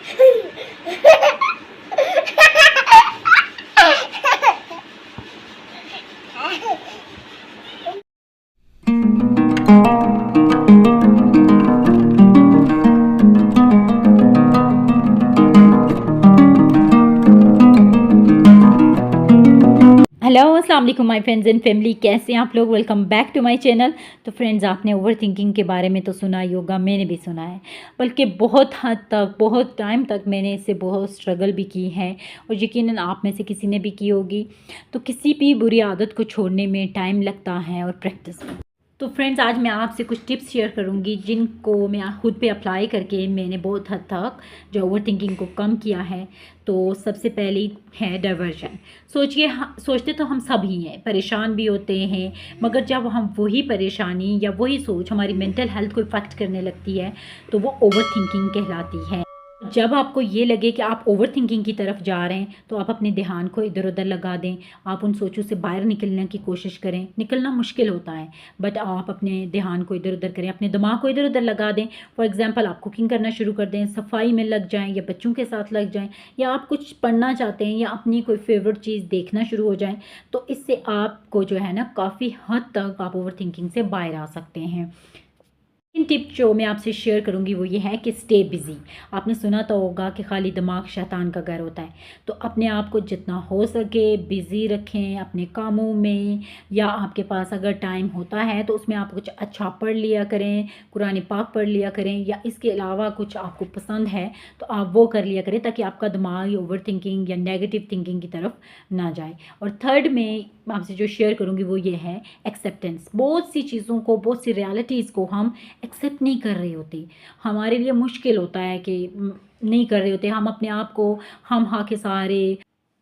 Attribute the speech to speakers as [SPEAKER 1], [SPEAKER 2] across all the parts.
[SPEAKER 1] Hello अस्सलाम वालेकुम my friends and family, कैसे हैं आप लोग। Welcome back to my channel. तो फ्रेंड्स, आपने ओवर थिंकिंग के बारे में तो सुना ही होगा, मैंने भी सुना है, बल्कि बहुत हद तक, बहुत टाइम तक मैंने इससे बहुत स्ट्रगल भी की है और यकीनन आप में से किसी ने भी की होगी। तो किसी भी बुरी आदत को छोड़ने में टाइम लगता है और प्रैक्टिस में। तो फ्रेंड्स, आज मैं आपसे कुछ टिप्स शेयर करूंगी जिनको मैं खुद पे अप्लाई करके मैंने बहुत हद तक जो ओवर थिंकिंग को कम किया है। तो सबसे पहली है डाइवर्जन। सोचिए, सोचते तो हम सब ही हैं, परेशान भी होते हैं, मगर जब हम वही परेशानी या वही सोच हमारी मेंटल हेल्थ को इफ़ेक्ट करने लगती है तो वो ओवर थिंकिंग कहलाती है। जब आपको ये लगे कि आप ओवर थिंकिंग की तरफ जा रहे हैं तो आप अपने ध्यान को इधर उधर लगा दें। आप उन सोचों से बाहर निकलने की कोशिश करें। निकलना मुश्किल होता है, बट आप अपने ध्यान को इधर उधर करें, अपने दिमाग को इधर उधर लगा दें। फॉर एग्जांपल, आप कुकिंग करना शुरू कर दें, सफाई में लग जाएं या बच्चों के साथ लग जाएं, या आप कुछ पढ़ना चाहते हैं या अपनी कोई फेवरेट चीज़ देखना शुरू हो जाएं। तो इससे आपको जो है ना, काफ़ी हद तक आप ओवर थिंकिंग से बाहर आ सकते हैं। इन टिप जो मैं आपसे शेयर करूंगी वो ये है कि स्टे बिज़ी। आपने सुना तो होगा कि खाली दिमाग शैतान का घर होता है। तो अपने आप को जितना हो सके बिज़ी रखें अपने कामों में, या आपके पास अगर टाइम होता है तो उसमें आप कुछ अच्छा पढ़ लिया करें, कुरान पाक पढ़ लिया करें, या इसके अलावा कुछ आपको पसंद है तो आप वो कर लिया करें, ताकि आपका दिमाग ओवर थिंकिंग या नेगेटिव थिंकिंग की तरफ ना जाए। और थर्ड में आपसे जो शेयर करूँगी वो ये है एक्सेप्टेंस। बहुत सी चीज़ों को, बहुत सी रियलिटीज़ को हम एक्सेप्ट नहीं कर रहे होते। हमारे लिए मुश्किल होता है कि नहीं कर रहे होते हम अपने आप को। हम हाँ के सहारे,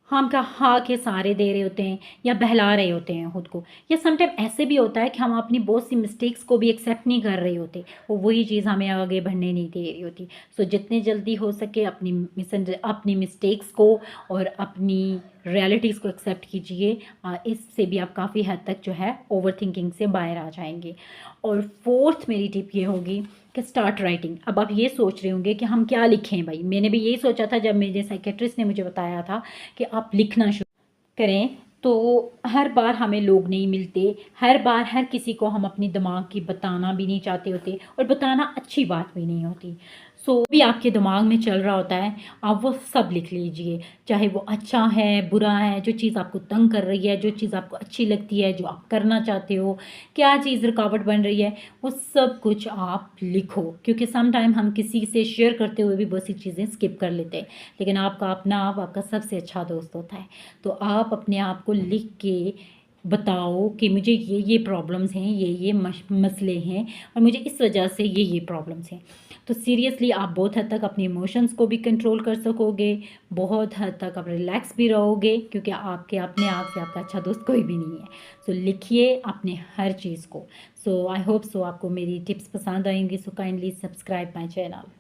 [SPEAKER 1] हम क्या हाँ के सहारे दे रहे होते हैं या बहला रहे होते हैं खुद को। या समटाइम ऐसे भी होता है कि हम अपनी बहुत सी मिस्टेक्स को भी एक्सेप्ट नहीं कर रहे होते, वो वही चीज़ हमें आगे बढ़ने नहीं दे रही होती। सो जितने जल्दी हो सके अपनी मिस्टेक्स को और अपनी रियलिटीज़ को एक्सेप्ट कीजिए। इससे भी आप काफ़ी हद तक जो है ओवर थिंकिंग से बाहर आ जाएंगे। और फोर्थ मेरी टिप ये होगी कि स्टार्ट राइटिंग। अब आप ये सोच रहे होंगे कि हम क्या लिखें भाई। मैंने भी यही सोचा था जब मेरे साइकेट्रिस्ट ने मुझे बताया था कि आप लिखना शुरू करें। तो हर बार हमें लोग नहीं मिलते, हर बार हर किसी को हम अपनी दिमाग की बताना भी नहीं चाहते होते, और बताना अच्छी बात भी नहीं होती। सो भी आपके दिमाग में चल रहा होता है, आप वो सब लिख लीजिए। चाहे वो अच्छा है, बुरा है, जो चीज़ आपको तंग कर रही है, जो चीज़ आपको अच्छी लगती है, जो आप करना चाहते हो, क्या चीज़ रुकावट बन रही है, वो सब कुछ आप लिखो। क्योंकि सम टाइम हम किसी से शेयर करते हुए भी बहुत सी चीज़ें स्किप कर लेते हैं, लेकिन आपका अपना आप आपका सबसे अच्छा दोस्त होता है। तो आप अपने आप को लिख के बताओ कि मुझे ये प्रॉब्लम्स हैं, ये मसले हैं, और मुझे इस वजह से ये प्रॉब्लम्स हैं। तो सीरियसली आप बहुत हद तक अपने इमोशंस को भी कंट्रोल कर सकोगे, बहुत हद तक आप रिलैक्स भी रहोगे, क्योंकि आपके अपने आप से आपका अच्छा दोस्त कोई भी नहीं है। सो लिखिए अपने हर चीज़ को। सो आई होप सो आपको मेरी टिप्स पसंद आएंगी। So kindly subscribe my channel.